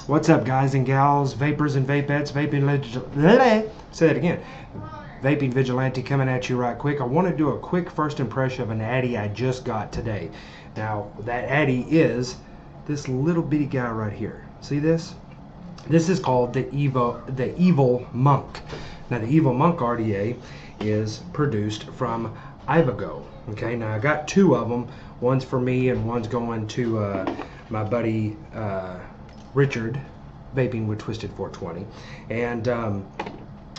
What's up, guys and gals, vapors and vapettes, say that again. Vaping Vigilante coming at you right quick. I want to do a quick first impression of an Atty I just got today. Now, that Atty is this little bitty guy right here. See this? This is called the Evil Monk. Now, the Evil Monk RDA is produced from Ivogo. Okay, now I got two of them. One's for me and one's going to my buddy Richard, vaping with Twisted 420. And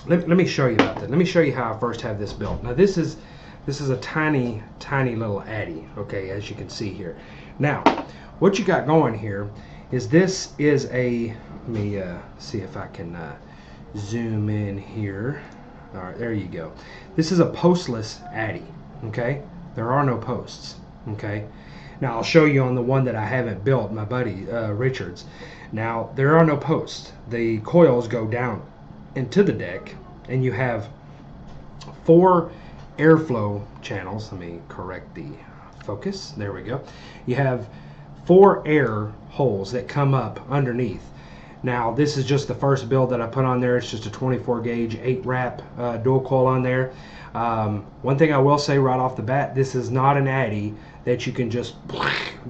let me show you about that. Let me show you how I first have this built. Now this is a tiny little Atty, okay, as you can see here. Now what you got going here is this is a, let me see if I can zoom in here. All right, there you go. This is a postless Atty, okay? There are no posts, okay? Now I'll show you on the one that I haven't built, my buddy Richard's. Now there are no posts. The coils go down into the deck, and you have 4 airflow channels. Let me correct the focus. There we go. You have 4 air holes that come up underneath. Now this is just the first build that I put on there. It's just a 24 gauge 8 wrap dual coil on there. One thing I will say right off the bat, this is not an Atty that you can just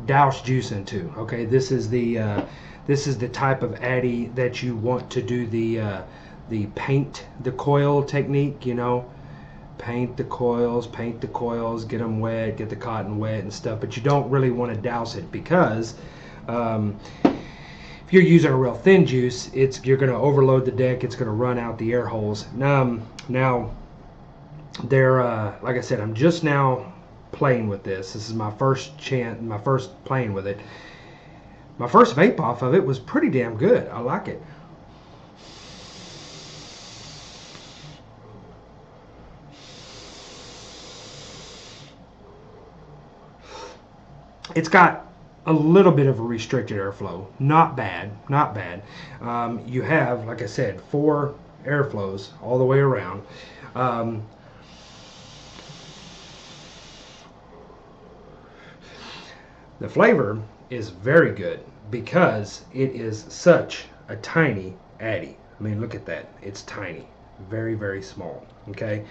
douse juice into. Okay, this is the type of Atty that you want to do the paint the coil technique, you know, paint the coils, get them wet, get the cotton wet and stuff, but you don't really want to douse it because if you're using a real thin juice, you're going to overload the deck, it's going to run out the air holes. Now they're like I said, I'm just now playing with this. This is my first playing with it. My first vape off of it was pretty damn good. I like it. It's got a little bit of a restricted airflow. Not bad, not bad. You have, like I said, 4 airflows all the way around. The flavor is very good because it is such a tiny Atty. I mean, look at that. It's tiny. Very, very small. Okay.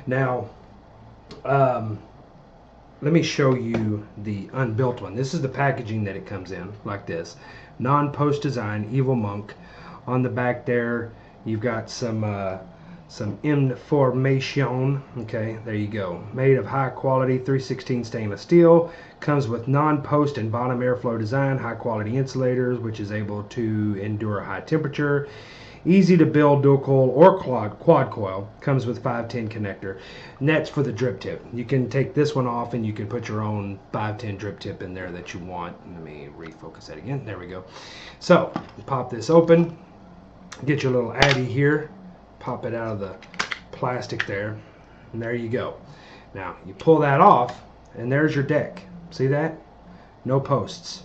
Now, let me show you the unbuilt one. This is the packaging that it comes in, like this. Non-post design, Evil Monk. On the back there, you've got some information. Okay, there you go. Made of high quality 316 stainless steel. Comes with non-post and bottom airflow design, high quality insulators, which is able to endure high temperature. Easy to build dual coil or quad coil. Comes with 510 connector. And that's for the drip tip. You can take this one off and you can put your own 510 drip tip in there that you want. Let me refocus that again. There we go. So pop this open. Get your little Atty here. Pop it out of the plastic there. And there you go. Now you pull that off and there's your deck. See that? No posts.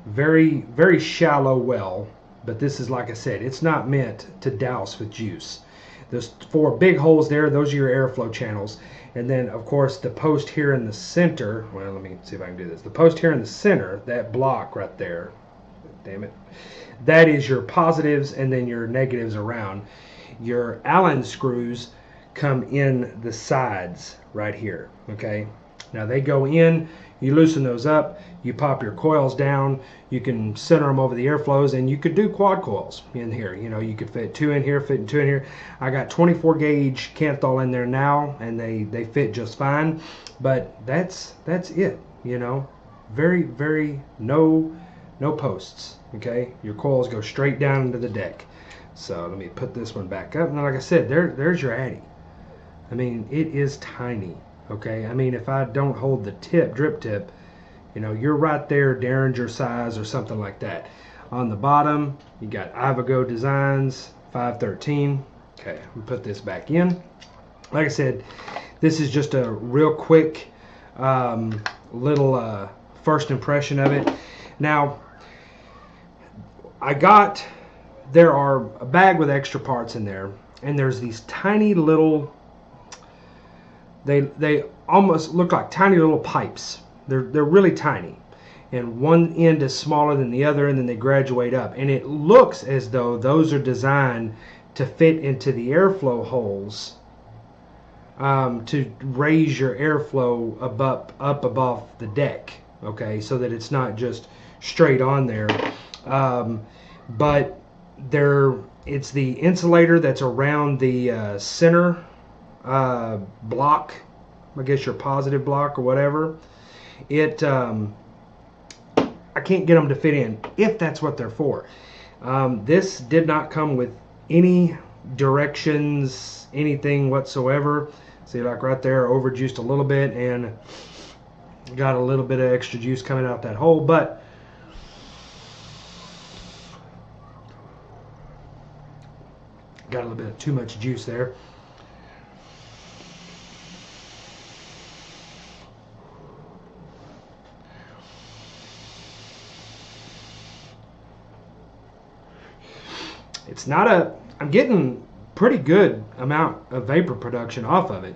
Very, very shallow well. But this is, like I said, it's not meant to douse with juice. There's 4 big holes there. Those are your airflow channels. And then, of course, the post here in the center. Well, let me see if I can do this. The post here in the center, that block right there. Damn it. That is your positives and then your negatives around. Your Allen screws come in the sides right here. Okay. Now they go in. You loosen those up, you pop your coils down, you can center them over the airflows, and you could do quad coils in here. You know, you could fit 2 in here, fit 2 in here. I got 24 gauge Canthal in there now, and they fit just fine. But that's it. You know, very, very no posts. Okay, your coils go straight down into the deck. So let me put this one back up. Now, like I said, there's your Atty. I mean, it is tiny. Okay, I mean, if I don't hold the drip tip, you know, you're right there, Derringer size or something like that. On the bottom, you got Ivogo Designs 513. Okay, we put this back in. Like I said, this is just a real quick little first impression of it. Now, there are a bag with extra parts in there, and there's these tiny little, they almost look like tiny little pipes. They're really tiny, and one end is smaller than the other, and then they graduate up. And it looks as though those are designed to fit into the airflow holes, to raise your airflow up above the deck, okay, so that it's not just straight on there. But it's the insulator that's around the center block, I guess your positive block or whatever. I can't get them to fit in, if that's what they're for. This did not come with any directions, anything whatsoever. See, like right there, overjuiced a little bit and got a little bit of extra juice coming out that hole, but got a little bit of too much juice there. It's not I'm getting pretty good amount of vapor production off of it.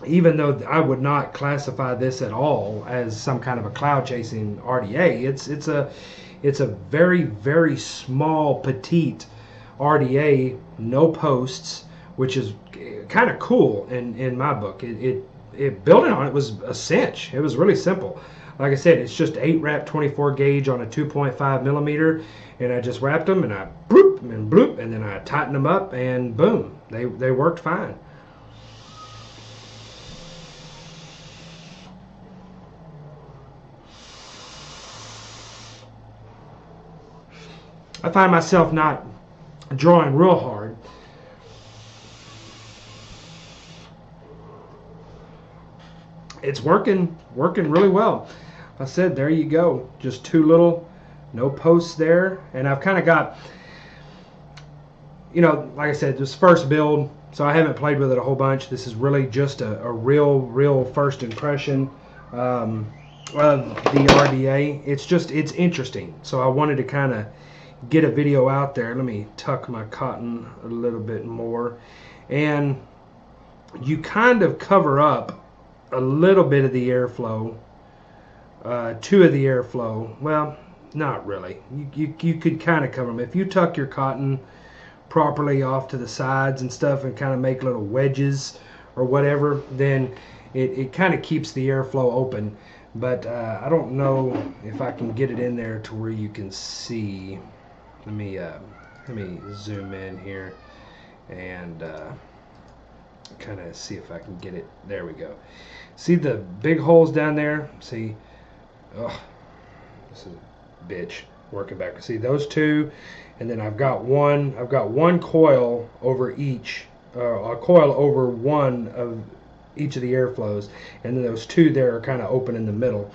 Even though I would not classify this at all as some kind of a cloud chasing RDA, it's a very, very small, petite RDA, no posts, which is kind of cool in my book. Building on it was a cinch. It was really simple. Like I said, it's just 8 wrap 24 gauge on a 2.5 millimeter, and I just wrapped them, and I bloop and bloop, and then I tightened them up, and boom, they worked fine. I find myself not drawing real hard. It's working really well. I said, there you go, just too little, no posts there, and I've kind of got, like I said, this first build, so I haven't played with it a whole bunch. This is really just a real first impression of the RDA. It's interesting, so I wanted to kind of get a video out there. Let me tuck my cotton a little bit more, and you kind of cover up a little bit of the airflow, 2 of the airflow. Well, not really. You could kind of cover them if you tuck your cotton properly off to the sides and stuff, and kind of make little wedges or whatever. Then it kind of keeps the airflow open. But I don't know if I can get it in there to where you can see. Let me zoom in here and kind of see if I can get it. There we go. See the big holes down there? See, oh, this is a bitch working back. See those 2, and then I've got one coil over each, a coil over one of each of the airflows, and then those 2 there are kind of open in the middle.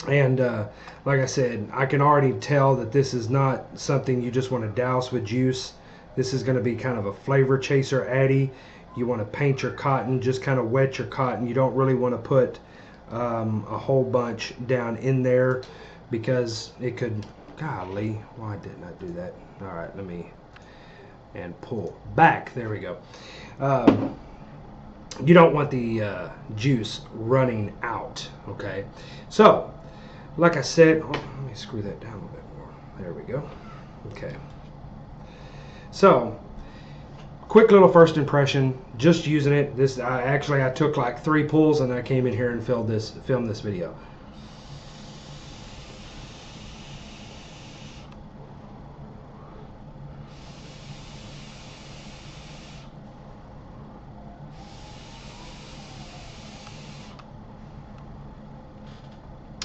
And like I said, I can already tell that this is not something you just want to douse with juice. This is going to be kind of a flavor chaser Atty. You want to paint your cotton, just kind of wet your cotton. You don't really want to put a whole bunch down in there, because it could, golly, why didn't I do that? All right, and pull back. There we go. You don't want the juice running out, okay? So, like I said, let me screw that down a little bit more. There we go. Okay. So, quick little first impression, just using it. This I took like 3 pulls, and I came in here and filmed this video.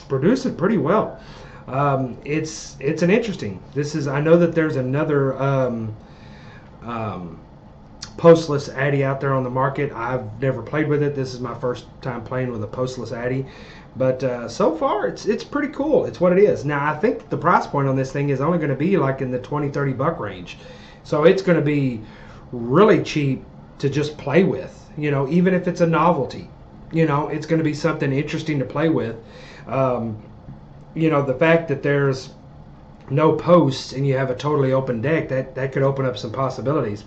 Produce it pretty well. It's an interesting. I know that there's another Postless Atty out there on the market. I've never played with it. This is my first time playing with a Postless Atty, but so far it's pretty cool. It's what it is. Now I think the price point on this thing is only going to be like in the 20-30 buck range, so it's going to be really cheap to just play with. Even if it's a novelty, it's going to be something interesting to play with. The fact that there's no posts and you have a totally open deck, that could open up some possibilities.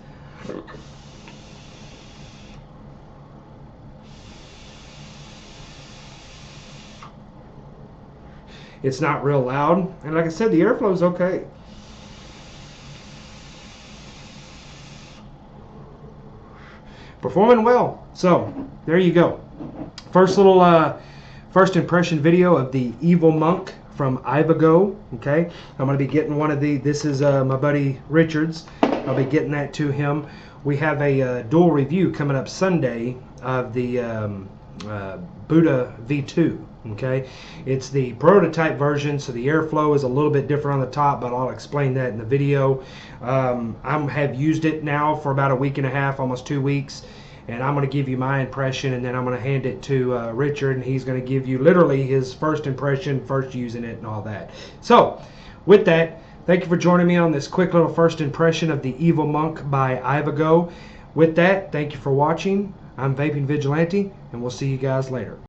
It's not real loud, and like I said, the airflow is okay. Performing well. So there you go. First little first impression video of the Evil Monk from Ivogo. Okay, I'm going to be getting one of the. This is my buddy Richard's. I'll be getting that to him. We have a dual review coming up Sunday of the Buddha V2. Okay, it's the prototype version, so the airflow is a little bit different on the top, but I'll explain that in the video. I have used it now for about a week and a half, almost 2 weeks, and I'm going to give you my impression, and then I'm going to hand it to Richard, and he's going to give you literally his first impression, first using it and all that. So with that, thank you for joining me on this quick little first impression of the Evil Monk by Ivogo. With that, thank you for watching. I'm Vaping Vigilante, and we'll see you guys later.